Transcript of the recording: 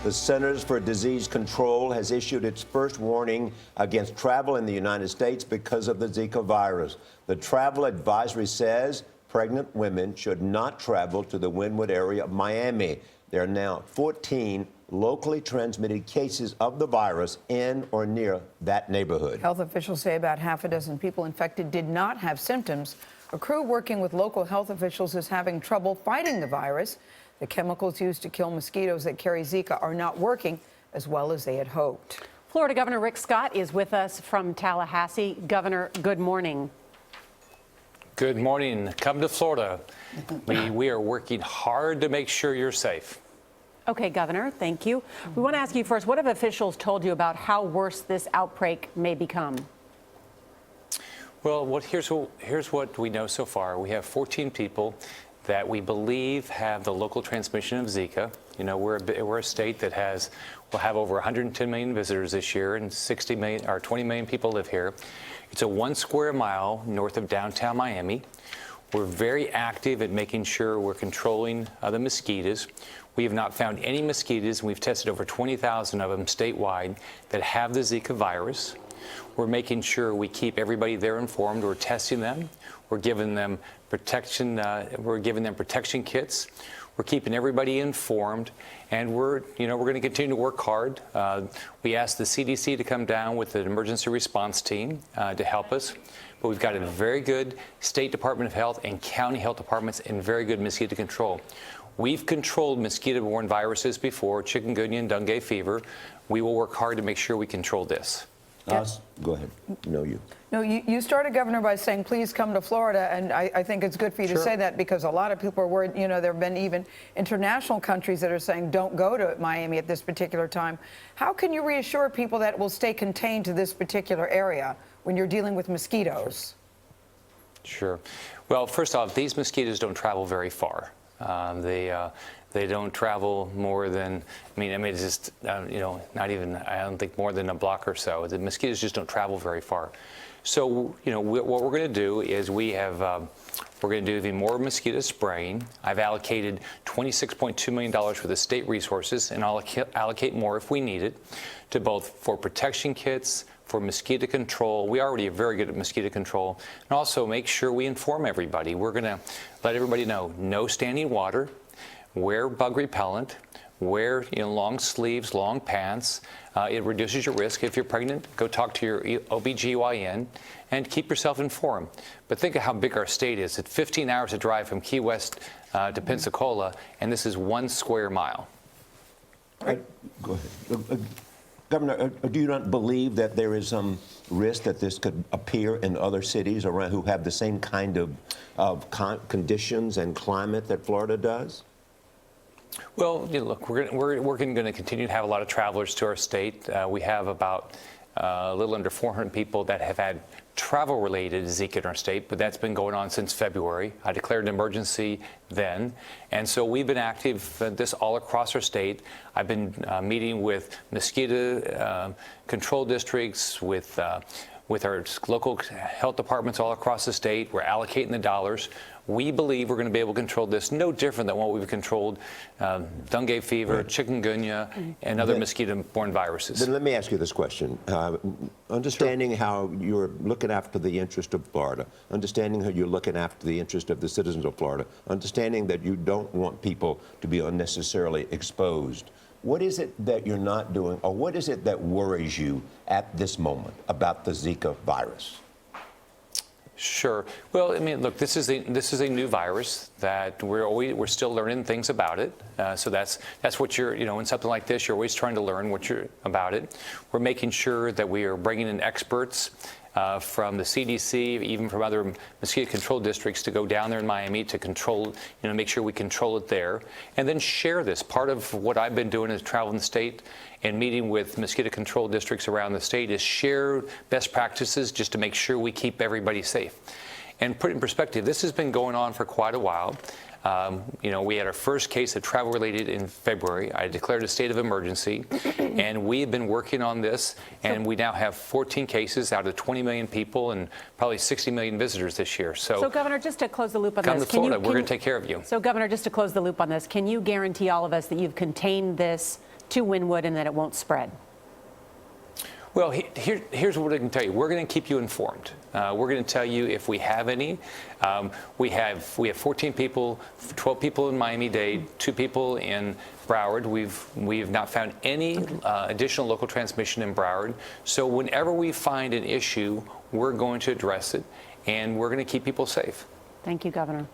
The Centers for Disease Control has issued its first warning against travel in the United States because of the Zika virus. The travel advisory says pregnant women should not travel to the Wynwood area of Miami. There are now 14 locally transmitted cases of the virus in or near that neighborhood. Health officials say about half a dozen people infected did not have symptoms. A crew working with local health officials is having trouble fighting the virus. The chemicals used to kill mosquitoes that carry Zika are not working as well as they had hoped. Florida Governor Rick Scott is with us from Tallahassee. Governor, good morning. Good morning. Come to Florida. We are working hard to make sure you're safe. Okay, Governor, thank you. We want to ask you first, what have officials told you about how worse this outbreak may become? Well, here's what we know so far. We have 14 people that we believe have the local transmission of Zika. You know, we're a state that will have over 110 million visitors this year, and 20 million people live here. It's a 1 square mile north of downtown Miami. We're very active at making sure we're controlling the mosquitoes. We have not found any mosquitoes, and we've tested over 20,000 of them statewide that have the Zika virus. We're making sure we keep everybody there informed. We're testing them. We're giving them protection. We're giving them protection kits. We're keeping everybody informed, and we're going to continue to work hard. We asked the CDC to come down with an emergency response team to help us. But we've got a very good State Department of Health and county health departments and very good mosquito control. We've controlled mosquito-borne viruses before, chikungunya and dengue fever. We will work hard to make sure we control this. Go ahead. No, you started, Governor, by saying, please come to Florida. And I think it's good for you to say that because a lot of people are worried. You know, there have been even international countries that are saying don't go to Miami at this particular time. How can you reassure people that it will stay contained to this particular area when you're dealing with mosquitoes? Sure. Well, first off, these mosquitoes don't travel very far. They don't travel more than, it's just, not even, I don't think more than a block or so. The mosquitoes just don't travel very far. So, what we're going to do is we're going to do even more mosquito spraying. I've allocated $26.2 million for the state resources, and I'll allocate more if we need it, to both for protection kits, for mosquito control. We already are very good at mosquito control, and also make sure we inform everybody. We're going to let everybody know, no standing water, wear bug repellent, wear long sleeves, long pants. It reduces your risk. If you're pregnant, go talk to your OBGYN and keep yourself informed. But think of how big our state is. It's 15 hours to drive from Key West to Pensacola, and this is 1 square mile. Go ahead. Governor, do you not believe that there is some risk that this could appear in other cities around who have the same kind of conditions and climate that Florida does? Well, look, we're going to continue to have a lot of travelers to our state. We have about a little under 400 people that have had travel-related Zika in our state, but that's been going on since February. I declared an emergency then, and so we've been active this all across our state. I've been meeting with mosquito control districts, with our local health departments all across the state. We're allocating the dollars. We believe we're going to be able to control this no different than what we've controlled dengue fever, chikungunya, and other mosquito-borne viruses. Then let me ask you this question. Understanding how you're looking after the interest of Florida, understanding how you're looking after the interest of the citizens of Florida, understanding that you don't want people to be unnecessarily exposed, what is it that you're not doing, or what is it that worries you at this moment about the Zika virus? Sure. Well, look, this is a new virus that we're still learning things about it. So that's what you're, in something like this, you're always trying to learn about it. We're making sure that we are bringing in experts from the CDC, even from other mosquito control districts, to go down there in Miami to control, make sure we control it there, and then share this. Part of what I've been doing is traveling the state and meeting with mosquito control districts around the state is share best practices just to make sure we keep everybody safe. And put it in perspective, this has been going on for quite a while. We had our first case of travel-related in February. I declared a state of emergency, and we have been working on this, and we now have 14 cases out of 20 million people and probably 60 million visitors this year. So Governor, just to close the loop on this, come to Florida. We're going to take care of you. So, Governor, just to close the loop on this, can you guarantee all of us that you've contained this to Wynwood and that it won't spread? Well, here's what I can tell you. We're going to keep you informed. We're going to tell you if we have any. We have 14 people, 12 people in Miami-Dade, 2 people in Broward. We've not found any additional local transmission in Broward. So whenever we find an issue, we're going to address it, and we're going to keep people safe. Thank you, Governor.